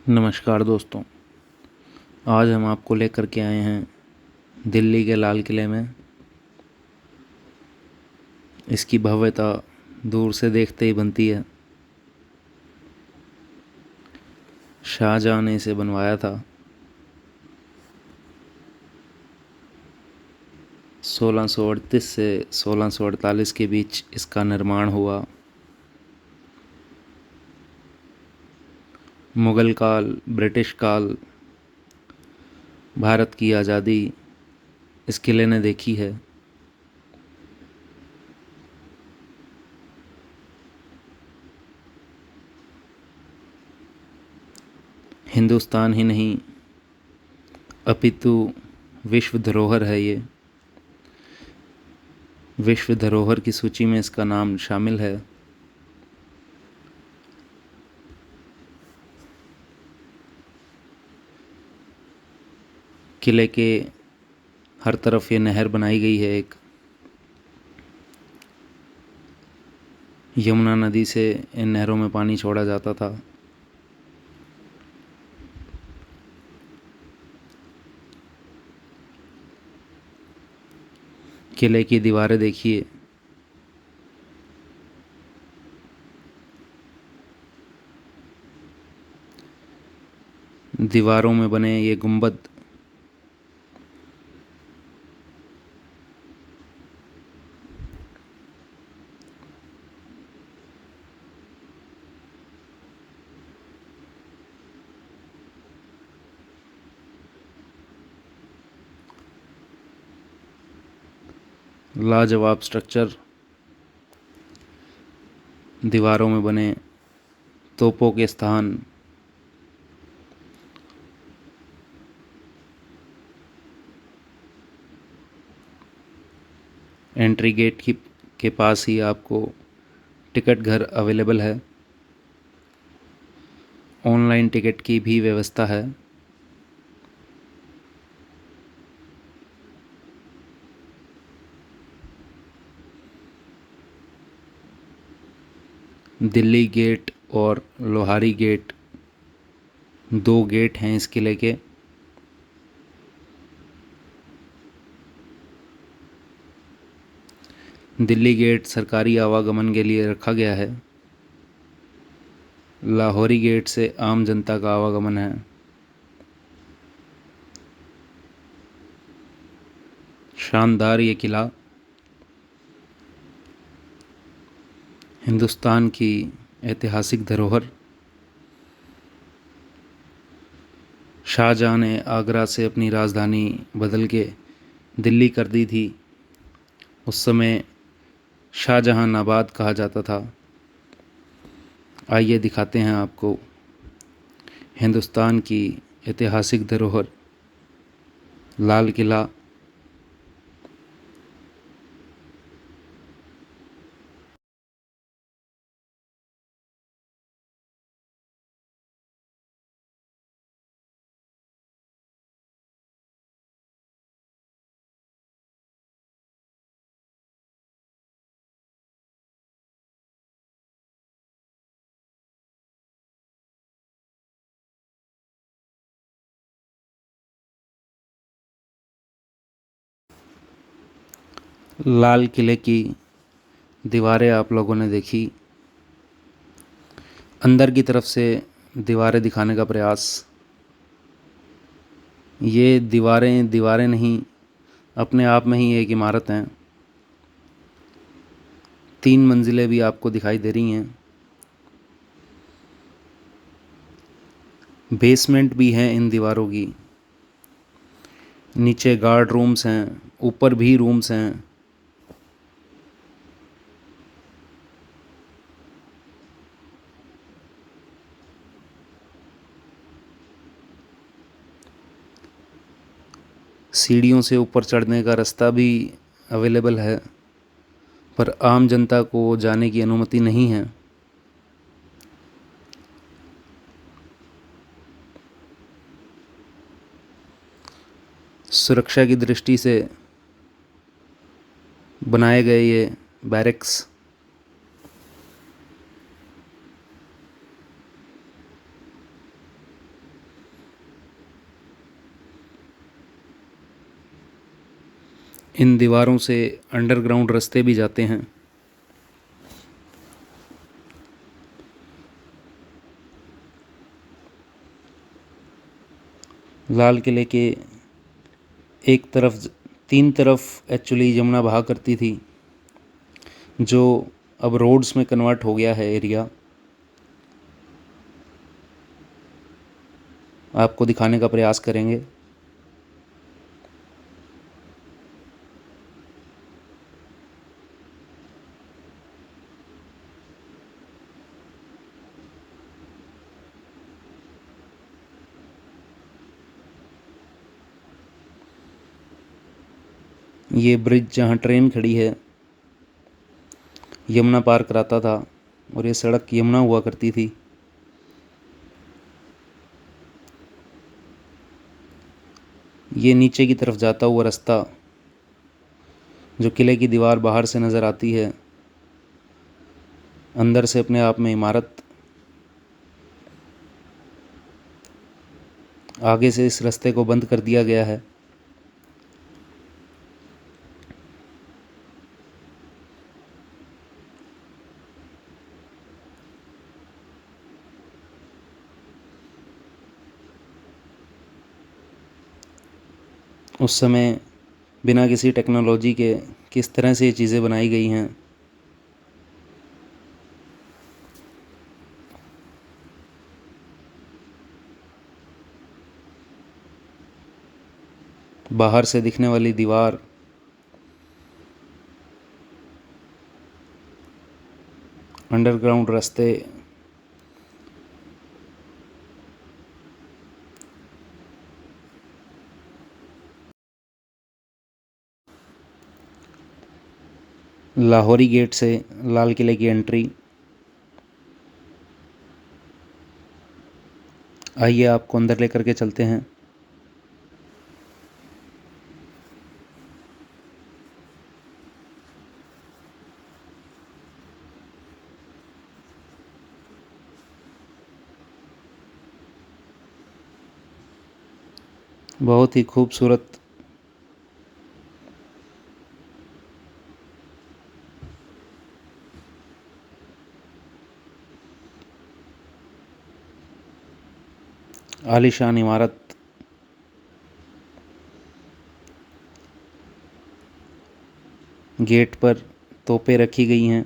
नमस्कार दोस्तों। आज हम आपको लेकर के आए हैं दिल्ली के लाल किले में। इसकी भव्यता दूर से देखते ही बनती है। शाहजहाँ ने इसे बनवाया था। 1638 से 1648 के बीच इसका निर्माण हुआ। मुग़ल काल, ब्रिटिश काल, भारत की आज़ादी इस किले ने देखी है। हिंदुस्तान ही नहीं अपितु विश्व धरोहर है ये। विश्व धरोहर की सूची में इसका नाम शामिल है। किले के हर तरफ ये नहर बनाई गई है। एक यमुना नदी से इन नहरों में पानी छोड़ा जाता था। किले की दीवारें देखिए। दीवारों में बने ये गुंबद लाजवाब स्ट्रक्चर। दीवारों में बने तोपों के स्थान, एंट्री गेट के पास ही आपको टिकट घर अवेलेबल है। ऑनलाइन टिकट की भी व्यवस्था है। दिल्ली गेट और लोहारी गेट, दो गेट हैं इस किले के। दिल्ली गेट सरकारी आवागमन के लिए रखा गया है। लाहौरी गेट से आम जनता का आवागमन है। शानदार ये किला हिंदुस्तान की ऐतिहासिक धरोहर। शाहजहाँ ने आगरा से अपनी राजधानी बदल के दिल्ली कर दी थी। उस समय शाहजहानाबाद कहा जाता था। आइए दिखाते हैं आपको हिंदुस्तान की ऐतिहासिक धरोहर लाल किला। लाल किले की दीवारें आप लोगों ने देखी। अंदर की तरफ से दीवारें दिखाने का प्रयास। ये दीवारें दीवारें नहीं, अपने आप में ही एक इमारत हैं। 3 मंजिलें भी आपको दिखाई दे रही हैं। बेसमेंट भी हैं इन दीवारों की। नीचे गार्ड रूम्स हैं, ऊपर भी रूम्स हैं। सीढ़ियों से ऊपर चढ़ने का रास्ता भी अवेलेबल है, पर आम जनता को जाने की अनुमति नहीं है। सुरक्षा की दृष्टि से बनाए गए ये बैरक्स इन दीवारों से अंडरग्राउंड रास्ते भी जाते हैं। लाल किले के एक तरफ, तीन तरफ एक्चुअली यमुना बहा करती थी, जो अब रोड्स में कन्वर्ट हो गया है एरिया। आपको दिखाने का प्रयास करेंगे। ये ब्रिज जहाँ ट्रेन खड़ी है यमुना पार कराता था, और ये सड़क यमुना हुआ करती थी। ये नीचे की तरफ जाता हुआ रास्ता, जो किले की दीवार बाहर से नज़र आती है, अंदर से अपने आप में इमारत। आगे से इस रास्ते को बंद कर दिया गया है। उस समय बिना किसी टेक्नोलॉजी के किस तरह से ये चीज़ें बनाई गई हैं। बाहर से दिखने वाली दीवार, अंडरग्राउंड रास्ते, लाहौरी गेट से लाल किले की एंट्री। आइए आपको अंदर लेकर के चलते हैं। बहुत ही खूबसूरत आलीशान इमारत। गेट पर तोपें रखी गई हैं।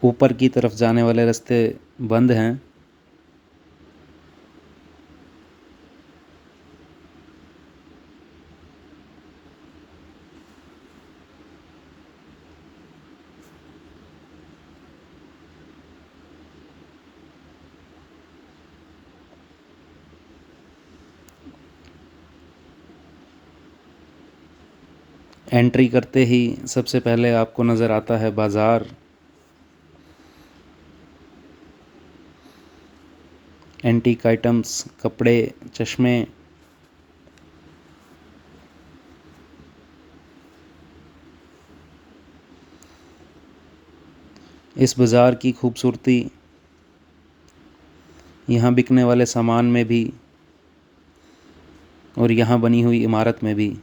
ऊपर की तरफ जाने वाले रास्ते बंद हैं। एंट्री करते ही सबसे पहले आपको नज़र आता है बाज़ार। एंटीक आइटम्स, कपड़े, चश्मे। इस बाज़ार की खूबसूरती यहाँ बिकने वाले सामान में भी और यहाँ बनी हुई इमारत में भी।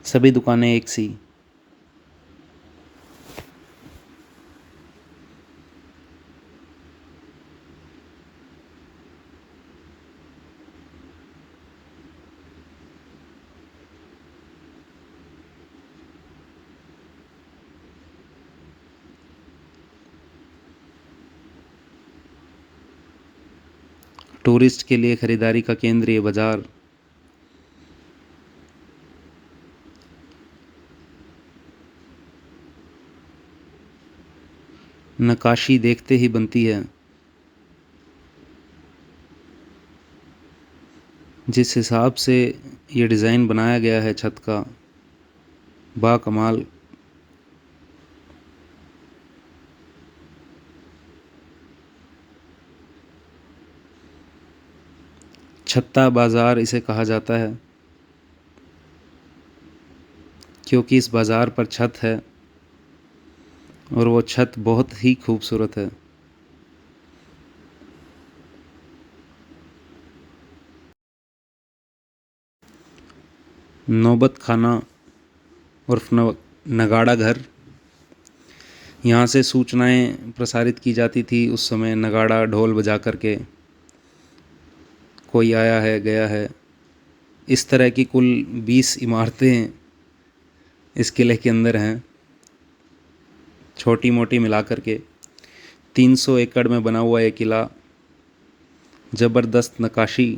सभी दुकानें एक सी। टूरिस्ट के लिए खरीदारी का केंद्र ये बाज़ार। नक्काशी देखते ही बनती है। जिस हिसाब से ये डिज़ाइन बनाया गया है छत का, बाकमाल। छत्ता बाज़ार इसे कहा जाता है क्योंकि इस बाज़ार पर छत है और वो छत बहुत ही खूबसूरत है। नौबत खाना उर्फ नगाड़ा घर, यहाँ से सूचनाएं प्रसारित की जाती थी उस समय, नगाड़ा ढोल बजा करके, कोई आया है गया है। इस तरह की कुल 20 इमारतें इस किले के अंदर हैं, छोटी मोटी मिला करके। 300 एकड़ में बना हुआ ये किला, ज़बरदस्त नक्काशी,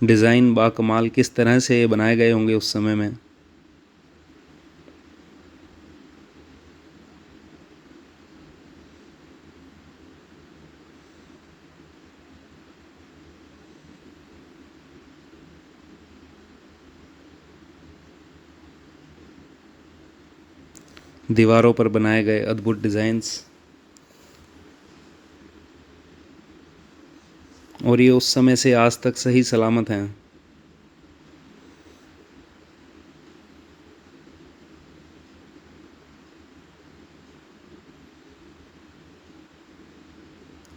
डिज़ाइन बाकमाल, किस तरह से ये बनाए गए होंगे उस समय में। दीवारों पर बनाए गए अद्भुत डिज़ाइंस, और ये उस समय से आज तक सही सलामत हैं।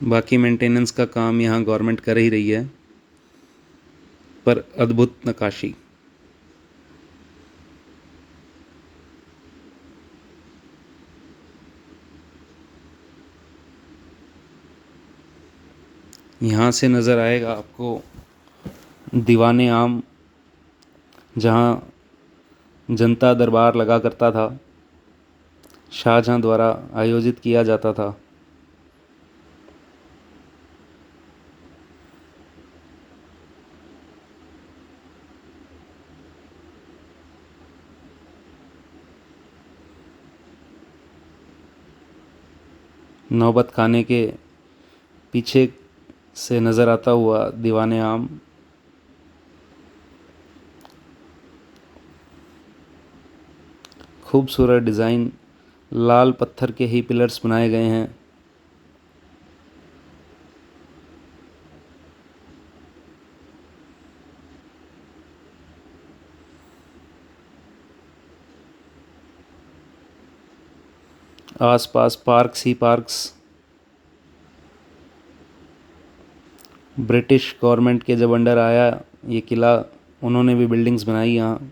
बाकी मेंटेनेंस का काम यहाँ गवर्नमेंट कर ही रही है, पर अद्भुत नक्काशी। यहाँ से नज़र आएगा आपको दीवाने आम, जहाँ जनता दरबार लगा करता था, शाहजहाँ द्वारा आयोजित किया जाता था। नौबत खाने के पीछे से नज़र आता हुआ दीवाने आम, खूबसूरत डिज़ाइन, लाल पत्थर के ही पिलर्स बनाए गए हैं। आसपास पार्क्स ही पार्क्स। ब्रिटिश गवर्नमेंट के जब अंडर आया ये किला, उन्होंने भी बिल्डिंग्स बनाई यहाँ।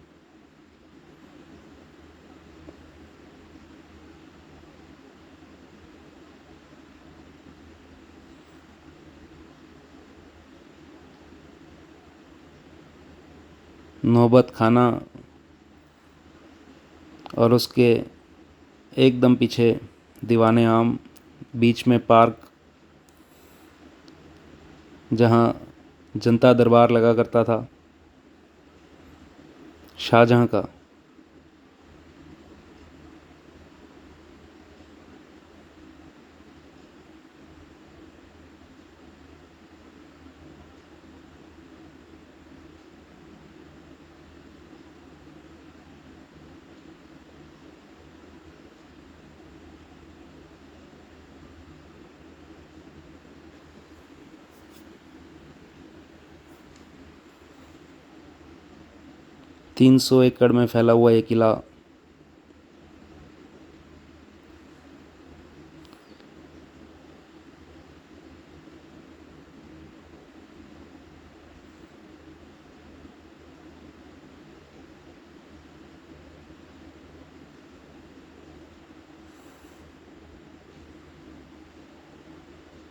नौबत खाना और उसके एकदम पीछे दीवाने आम, बीच में पार्क जहाँ जनता दरबार लगा करता था शाहजहाँ का। तीन सौ एकड़ में फैला हुआ ये किला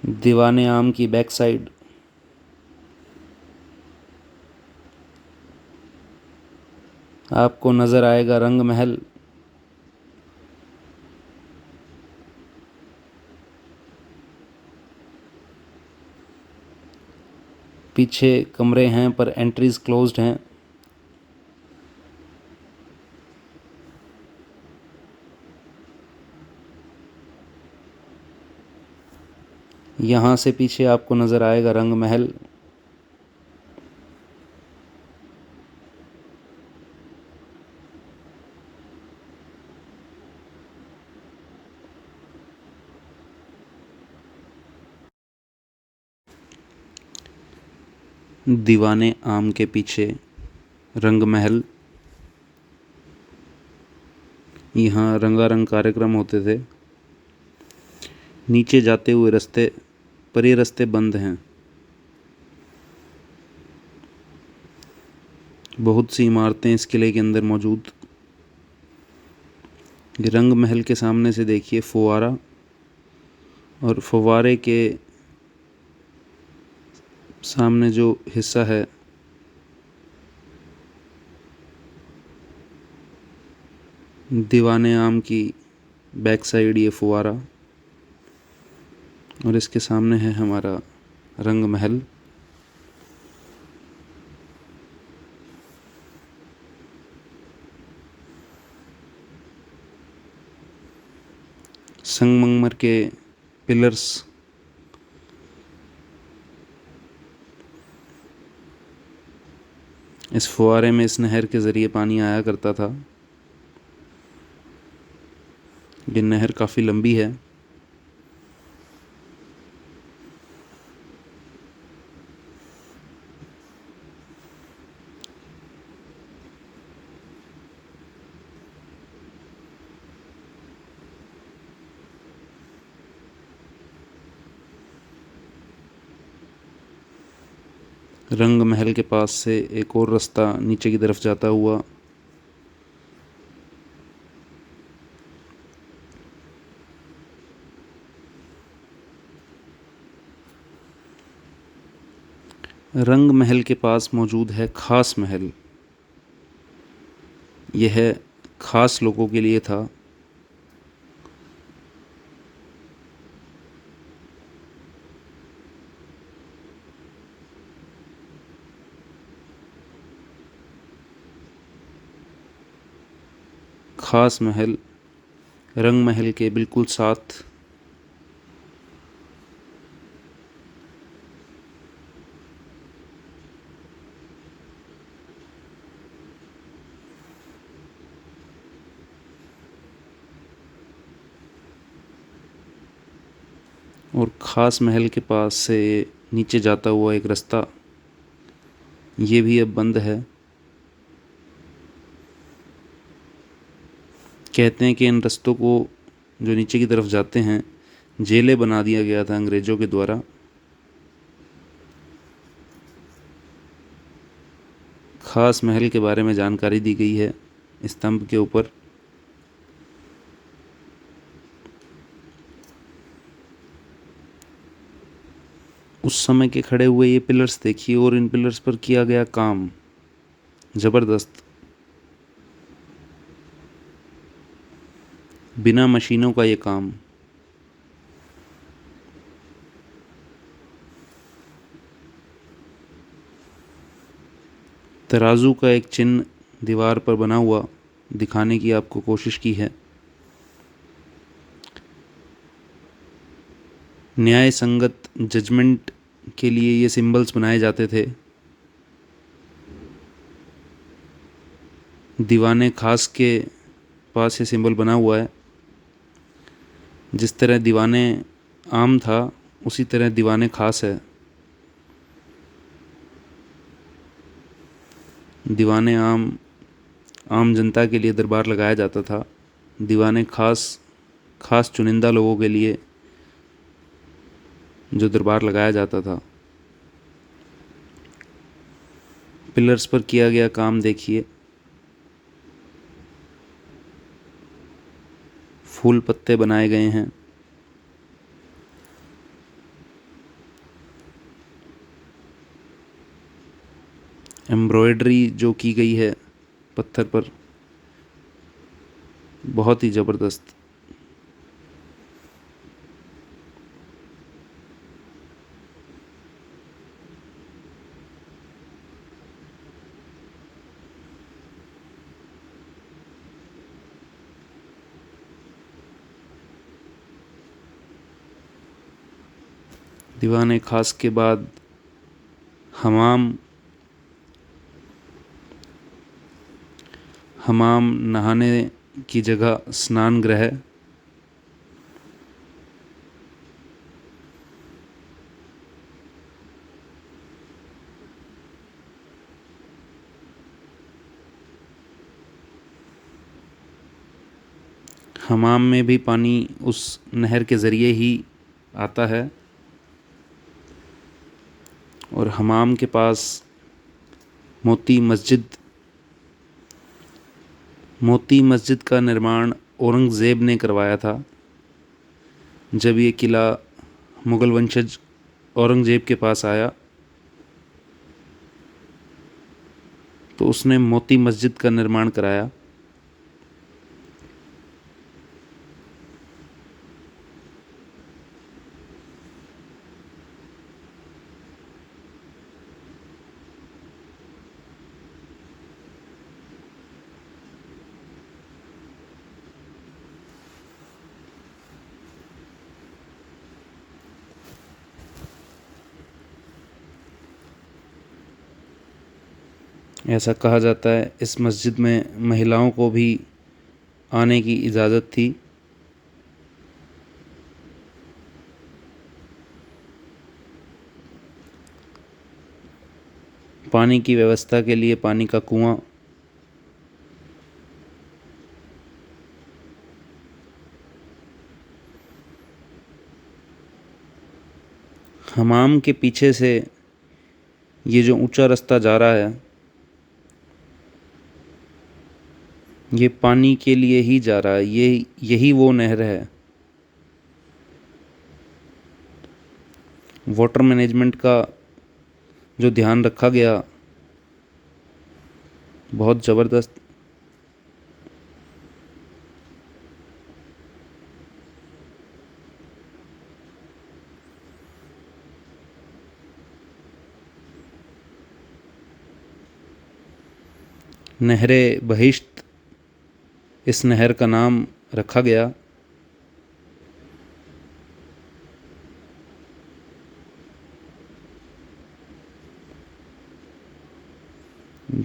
दीवाने आम की बैक साइड आपको नज़र आएगा रंग महल। पीछे कमरे हैं पर एंट्रीज क्लोज्ड हैं। यहाँ से पीछे आपको नज़र आएगा रंग महल। दीवाने आम के पीछे रंग महल। यहाँ रंगारंग कार्यक्रम होते थे। नीचे जाते हुए रास्ते पर ये रास्ते बंद हैं। बहुत सी इमारतें इस किले के अंदर मौजूद। रंग महल के सामने से देखिए फुवारा, और फुवारे के सामने जो हिस्सा है दीवाने आम की बैक साइड ये फुवारा, और इसके सामने है हमारा रंग महल। संगमरमर के पिलर्स, इस फुवारे में इस नहर के ज़रिए पानी आया करता था। ये नहर काफ़ी लंबी है। रंग महल के पास से एक और रास्ता नीचे की तरफ जाता हुआ रंग महल के पास मौजूद है खास महल। यह खास लोगों के लिए था। खास महल रंग महल के बिल्कुल साथ और ख़ास महल के पास से नीचे जाता हुआ एक रास्ता, ये भी अब बंद है। कहते हैं कि इन रास्तों को जो नीचे की तरफ जाते हैं जेलें बना दिया गया था अंग्रेज़ों के द्वारा। ख़ास महल के बारे में जानकारी दी गई है स्तंभ के ऊपर। उस समय के खड़े हुए ये पिलर्स देखिए, और इन पिलर्स पर किया गया काम ज़बरदस्त। बिना मशीनों का ये काम। तराजू का एक चिन्ह दीवार पर बना हुआ दिखाने की आपको कोशिश की है। न्याय संगत जजमेंट के लिए ये सिंबल्स बनाए जाते थे। दीवाने खास के पास ये सिंबल बना हुआ है। जिस तरह दीवाने आम था उसी तरह दीवाने खास है। दीवाने आम आम जनता के लिए दरबार लगाया जाता था। दीवाने खास खास चुनिंदा लोगों के लिए जो दरबार लगाया जाता था। पिलर्स पर किया गया काम देखिए। फूल पत्ते बनाए गए हैं। एम्ब्रॉयडरी जो की गई है पत्थर पर, बहुत ही ज़बरदस्त। दीवाने खास के बाद हमाम हमाम नहाने की जगह, स्नान गृह। हमाम में भी पानी उस नहर के ज़रिए ही आता है और हमाम के पास मोती मस्जिद का निर्माण औरंगज़ेब ने करवाया था। जब ये किला मुग़ल वंशज औरंगज़ेब के पास आया तो उसने मोती मस्जिद का निर्माण कराया। ऐसा कहा जाता है इस मस्जिद में महिलाओं को भी आने की इजाज़त थी। पानी की व्यवस्था के लिए पानी का कुआं, हमाम के पीछे से ये जो ऊंचा रास्ता जा रहा है ये पानी के लिए ही जा रहा है। यही वो नहर है। वाटर मैनेजमेंट का जो ध्यान रखा गया बहुत ज़बरदस्त। नहरे बहिश्त इस नहर का नाम रखा गया।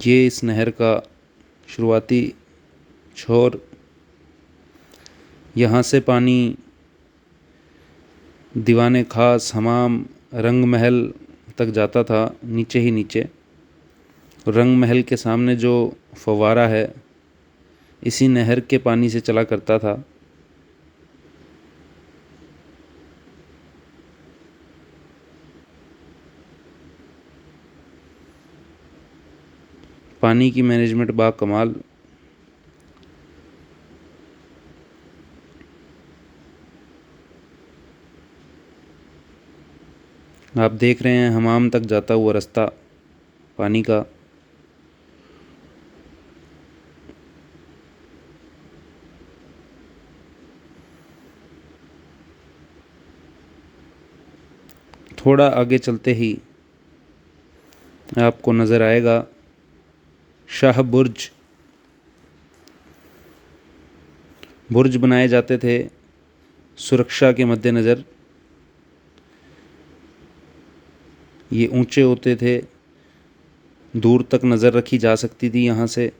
ये इस नहर का शुरुआती छोर। यहाँ से पानी दीवाने खास, हमाम, रंग महल तक जाता था, नीचे ही नीचे। रंग महल के सामने जो फव्वारा है इसी नहर के पानी से चला करता था। पानी की मैनेजमेंट बाकमाल। आप देख रहे हैं हमाम तक जाता हुआ रास्ता पानी का। थोड़ा आगे चलते ही आपको नज़र आएगा शाह बुर्ज। बुर्ज बनाए जाते थे सुरक्षा के मद्देनज़र। ये ऊंचे होते थे, दूर तक नज़र रखी जा सकती थी यहाँ से।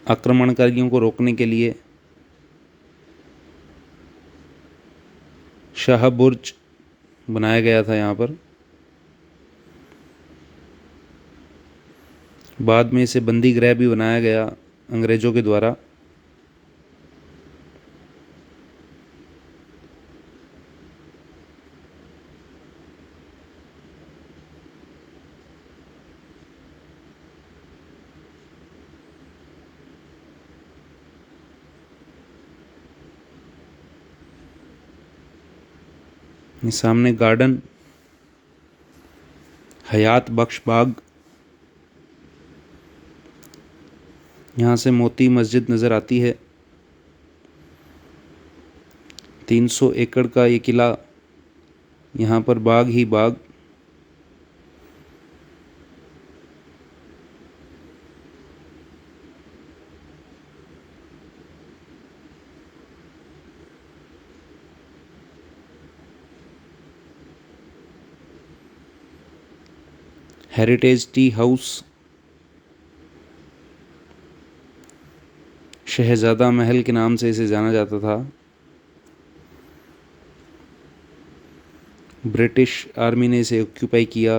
आक्रमणकारियों को रोकने के लिए शाह बुर्ज बनाया गया था यहाँ पर। बाद में इसे बंदी गृह भी बनाया गया अंग्रेज़ों के द्वारा। ये सामने गार्डन, हयात बख्श बाग। यहाँ से मोती मस्जिद नज़र आती है। 300 एकड़ का ये किला, यहाँ पर बाग ही बाग। हेरिटेज टी हाउस, शहजादा महल के नाम से इसे जाना जाता था। ब्रिटिश आर्मी ने इसे ऑक्यूपाई किया,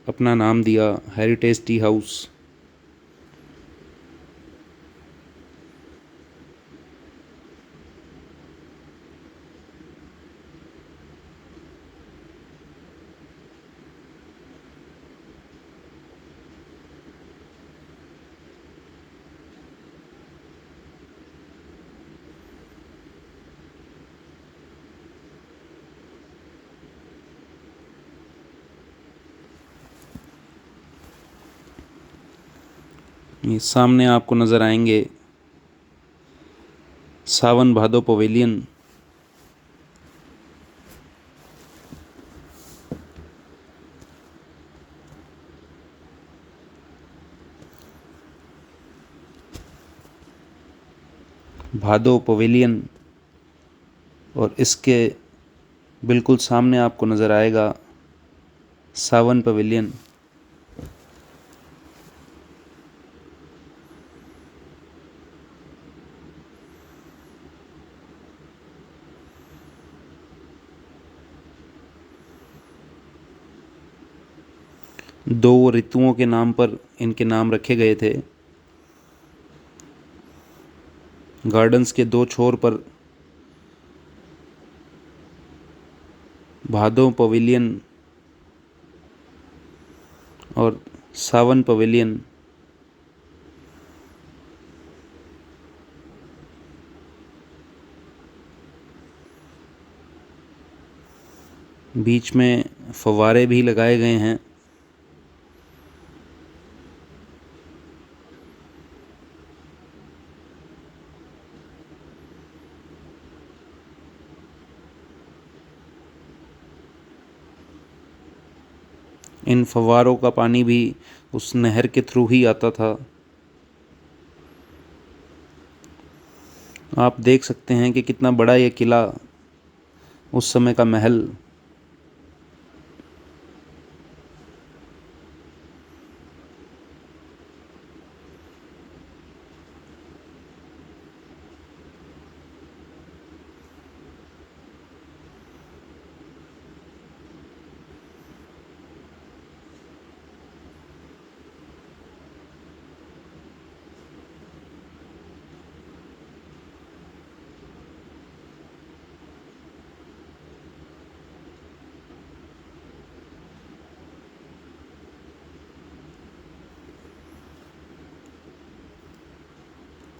अपना नाम दिया हेरिटेज टी हाउस। ये सामने आपको नज़र आएंगे सावन भादो पवेलियन। भादो पवेलियन और इसके बिल्कुल सामने आपको नज़र आएगा सावन पवेलियन। दो ऋतुओं के नाम पर इनके नाम रखे गए थे। गार्डन्स के दो छोर पर भादो पवेलियन और सावन पवेलियन। बीच में फव्वारे भी लगाए गए हैं। इन फव्वारों का पानी भी उस नहर के थ्रू ही आता था। आप देख सकते हैं कि कितना बड़ा ये किला, उस समय का महल।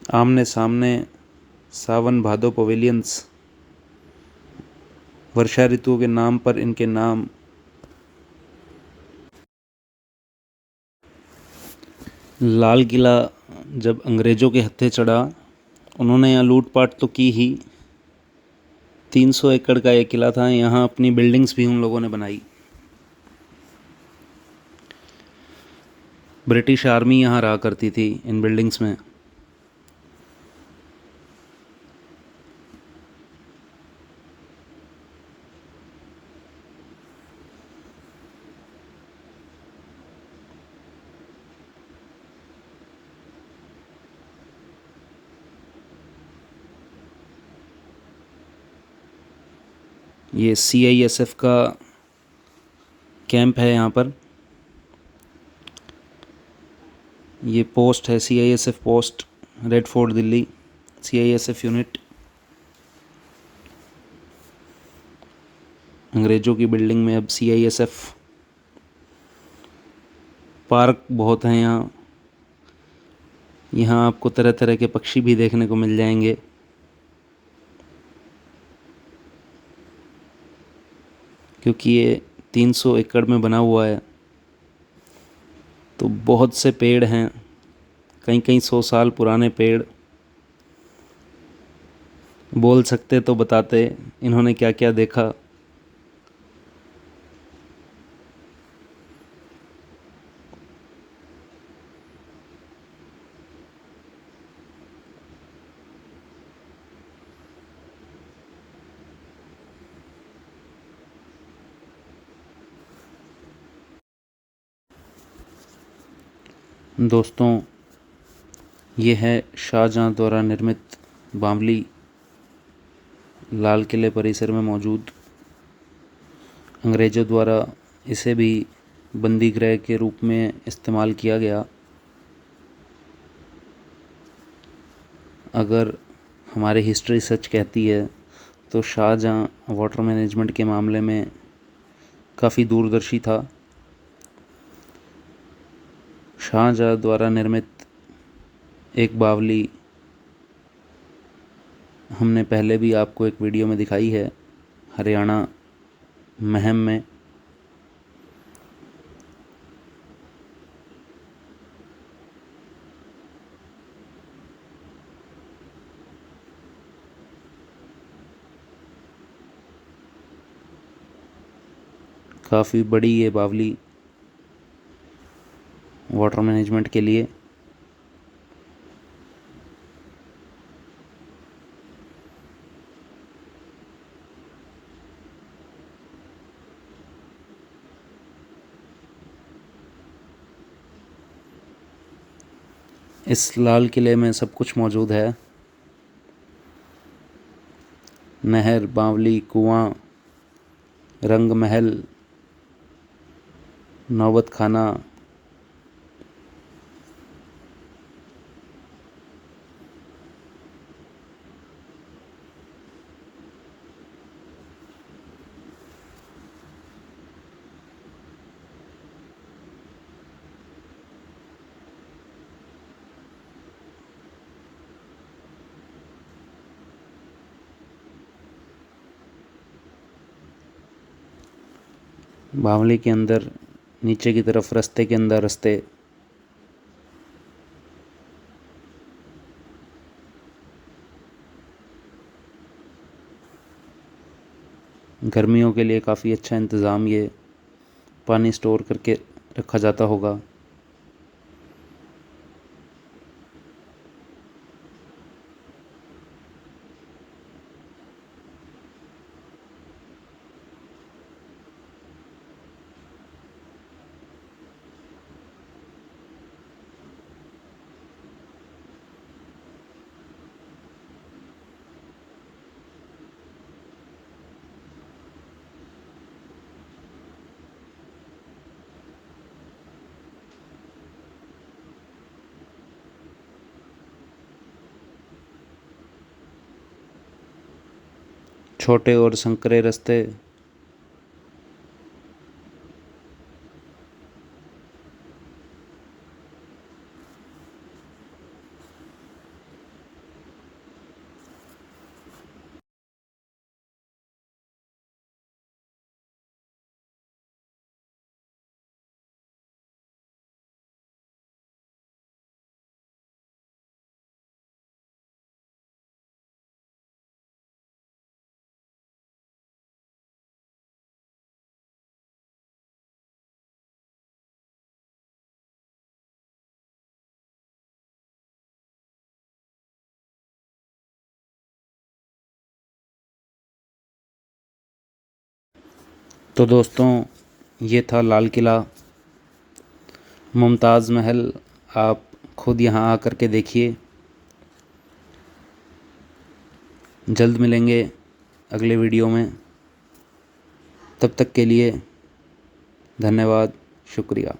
आमने सामने सावन भादो पवेलियंस। वर्षा ऋतु के नाम पर इनके नाम। लाल किला जब अंग्रेज़ों के हत्थे चढ़ा, उन्होंने यहाँ लूटपाट तो की ही। 300 एकड़ का ये किला था। यहाँ अपनी बिल्डिंग्स भी उन लोगों ने बनाई। ब्रिटिश आर्मी यहाँ रहा करती थी इन बिल्डिंग्स में। ये CISF का कैंप है यहाँ पर। ये पोस्ट है CISF post, red fort Delhi, CISF unit. अंग्रेज़ों की बिल्डिंग में अब CISF। पार्क बहुत हैं यहाँ। यहाँ आपको तरह तरह के पक्षी भी देखने को मिल जाएंगे। क्योंकि ये 300 एकड़ में बना हुआ है, तो बहुत से पेड़ हैं, कई कई 100 साल पुराने पेड़। बोल सकते तो बताते इन्होंने क्या क्या देखा। दोस्तों, ये है शाहजहाँ द्वारा निर्मित बावली, लाल किले परिसर में मौजूद। अंग्रेज़ों द्वारा इसे भी बंदी गृह के रूप में इस्तेमाल किया गया। अगर हमारी हिस्ट्री सच कहती है तो शाहजहाँ वाटर मैनेजमेंट के मामले में काफ़ी दूरदर्शी था। शाहजहाँ द्वारा निर्मित एक बावली हमने पहले भी आपको एक वीडियो में दिखाई है, हरियाणा महम में। काफ़ी बड़ी ये बावली वाटर मैनेजमेंट के लिए। इस लाल किले में सब कुछ मौजूद है। नहर, बावली, कुआं, रंग महल, नौबत खाना, बावली के अंदर नीचे की तरफ रास्ते के अंदर रास्ते। गर्मियों के लिए काफ़ी अच्छा इंतज़ाम, ये पानी स्टोर करके रखा जाता होगा। छोटे और संकरे रास्ते। तो दोस्तों, ये था लाल किला, मुमताज़ महल। आप खुद यहाँ आकर के देखिए। जल्द मिलेंगे अगले वीडियो में। तब तक के लिए धन्यवाद, शुक्रिया।